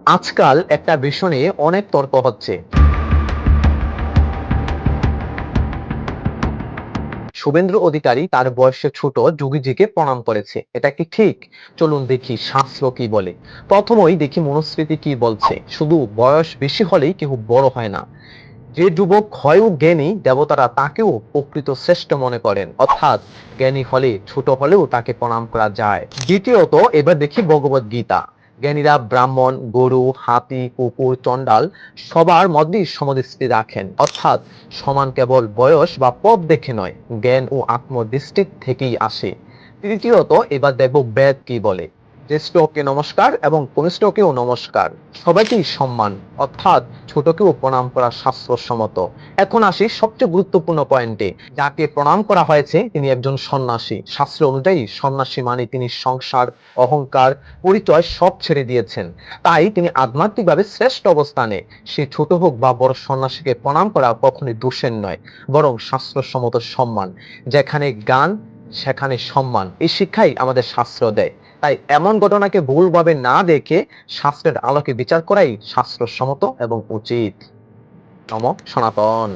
আজকাল একটা বিষয় নিয়ে অনেক তর্ক হচ্ছে। শুভেন্দু অধিকারী তার বয়সে ছোট যোগীজিকে প্রণাম করেছে, এটা কি ঠিক? চলুন দেখি শাস্ত্র কি বলে। প্রথমেই দেখি মনুস্মৃতি কি বলছে। শুধু বয়স বেশি হলেই কেউ বড় হয় না। যে যুবক হয় ও জ্ঞানী, দেবতারা তাকেও প্রকৃত শ্রেষ্ঠ মনে করেন, অর্থাৎ জ্ঞানী হলে ছোট হলেও তাকে প্রণাম করা যায়। দ্বিতীয়ত, এবার দেখি ভগবত গীতা। জ্ঞানীরা ব্রাহ্মণ, গরু, হাতি, কুকুর, চণ্ডাল সবার মধ্যেই সমাদৃষ্টি রাখেন, অর্থাৎ সমান কেবল বয়স বা পদ দেখে নয়, জ্ঞান ও আত্মদৃষ্টি থেকেই আসে। তৃতীয়ত, এবার দেখব বেদ কি বলে। জ্যেষ্ঠকে নমস্কার এবং কনিষ্ঠকেও নমস্কার, সবাইকেই সম্মান, অর্থাৎ ছোটকেও প্রণাম করা শাস্ত্রসম্মত। এখন আসি সবচেয়ে গুরুত্বপূর্ণ পয়েন্টে। যাকে প্রণাম করা হয়েছে তিনি একজন সন্ন্যাসী। শাস্ত্র অনুযায়ী সন্ন্যাসী মানে তিনি সংসার, অহংকার, পরিচয় সব ছেড়ে দিয়েছেন। তাই তিনি আধ্যাত্মিকভাবে শ্রেষ্ঠ অবস্থানে। সে ছোট হোক বা বড়, সন্ন্যাসীকে প্রণাম করা কখনোই দোষের নয়, বরং শাস্ত্রসম্মত সম্মান। যেখানে জ্ঞান সেখানে সম্মান, এই শিক্ষাই আমাদের শাস্ত্র দেয়। তাই এমন ঘটনাকে ভুলভাবে না দেখে শাস্ত্রের আলোকে বিচার করাই শাস্ত্রসম্মত এবং উচিত। নম সনাতন।